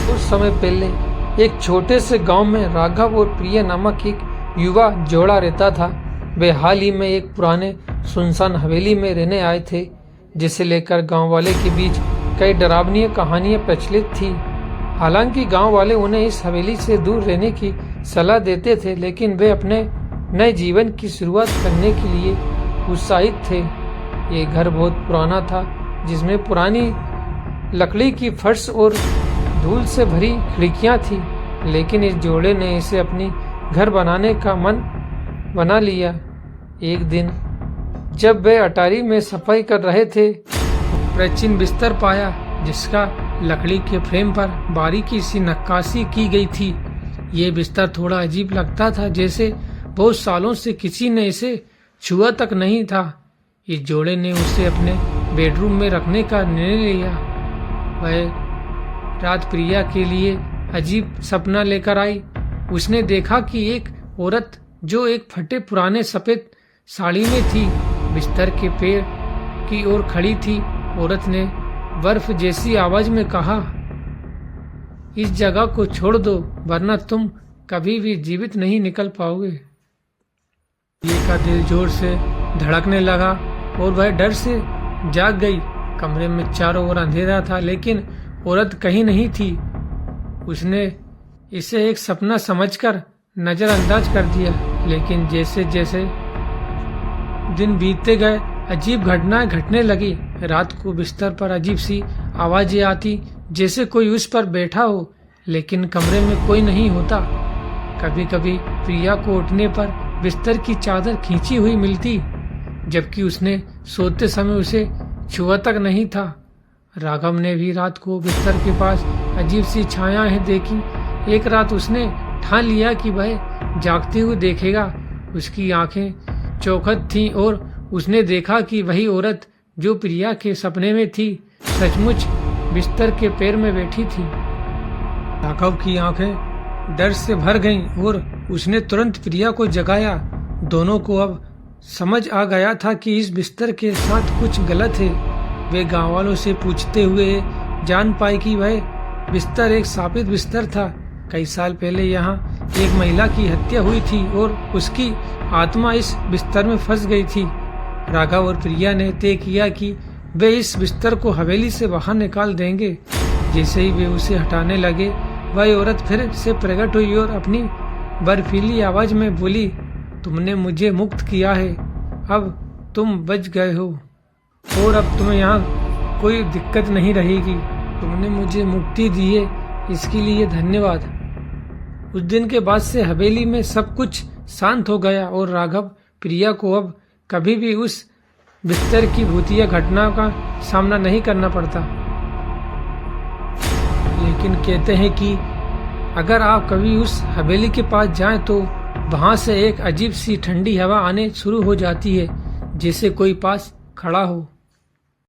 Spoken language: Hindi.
कुछ समय पहले एक छोटे से गांव में राघव और प्रिया नामक एक युवा जोड़ा रहता था। वे हाल ही में एक पुराने सुनसान हवेली में रहने आए थे, जिसे लेकर गांव वाले के बीच कई डरावनी कहानियां प्रचलित थी। हालांकि गांव वाले उन्हें इस हवेली से दूर रहने की सलाह देते थे, लेकिन वे अपने नए जीवन की शुरुआत करने के लिए उत्साहित थे। ये घर बहुत पुराना था, जिसमें पुरानी लकड़ी की फर्श और धूल से भरी खिड़कियां थी, लेकिन इस जोड़े ने इसे अपनी घर बनाने का मन बना लिया। एक दिन जब वे अटारी में सफाई कर रहे थे, प्राचीन बिस्तर पाया जिसका लकड़ी के फ्रेम पर बारीकी सी नक्काशी की गई थी। ये बिस्तर थोड़ा अजीब लगता था, जैसे बहुत सालों से किसी ने इसे छुआ तक नहीं था। इस जोड़े ने उसे अपने बेडरूम में रखने का निर्णय लिया। वह रात प्रिया के लिए अजीब सपना लेकर आई। उसने देखा कि एक औरत जो एक फटे पुराने सफेद साड़ी में थी, बिस्तर के पैर की ओर खड़ी थी। औरत ने बर्फ जैसी आवाज में कहा, इस जगह को छोड़ दो, वरना तुम कभी भी जीवित नहीं निकल पाओगे। प्रिया का दिल जोर से धड़कने लगा और वह डर से जाग गई। कमरे में चारों ओर अंधेरा था, लेकिन औरत कहीं नहीं थी। उसने इसे एक सपना समझकर नजरअंदाज कर दिया, लेकिन जैसे जैसे दिन बीतते गए, अजीब घटनाएं घटने लगी। रात को बिस्तर पर अजीब सी आवाजें आती, जैसे कोई उस पर बैठा हो, लेकिन कमरे में कोई नहीं होता। कभी कभी प्रिया को उठने पर बिस्तर की चादर खींची हुई मिलती, जबकि उसने सोते समय उसे छुआ तक नहीं था। राघव ने भी रात को बिस्तर के पास अजीब सी छायाएं देखी। एक रात उसने ठान लिया कि वह जागते हुए देखेगा। उसकी आंखें चौखट थीं और उसने देखा कि वही औरत जो प्रिया के सपने में थी, सचमुच बिस्तर के पैर में बैठी थी। राघव की आंखें डर से भर गईं और उसने तुरंत प्रिया को जगाया। दोनों को अब समझ आ गया था कि इस बिस्तर के साथ कुछ गलत है। वे गांव वालों से पूछते हुए जान पाए कि वह बिस्तर एक शापित बिस्तर था। कई साल पहले यहाँ एक महिला की हत्या हुई थी और उसकी आत्मा इस बिस्तर में फंस गई थी। राघव और प्रिया ने तय किया कि वे इस बिस्तर को हवेली से बाहर निकाल देंगे। जैसे ही वे उसे हटाने लगे, वह औरत फिर से प्रकट हुई और अपनी बर्फीली आवाज में बोली, तुमने मुझे मुक्त किया है, अब तुम बच गए हो और अब तुम्हें यहाँ कोई दिक्कत नहीं रहेगी। तुमने मुझे मुक्ति दी है, इसके लिए धन्यवाद। उस दिन के बाद से हवेली में सब कुछ शांत हो गया और राघव प्रिया को अब कभी भी उस बिस्तर की भूतिया घटना का सामना नहीं करना पड़ता। लेकिन कहते हैं कि अगर आप कभी उस हवेली के पास जाएं तो वहां से एक अजीब सी ठंडी हवा आने शुरू हो जाती है, जैसे कोई पास खड़ा हो।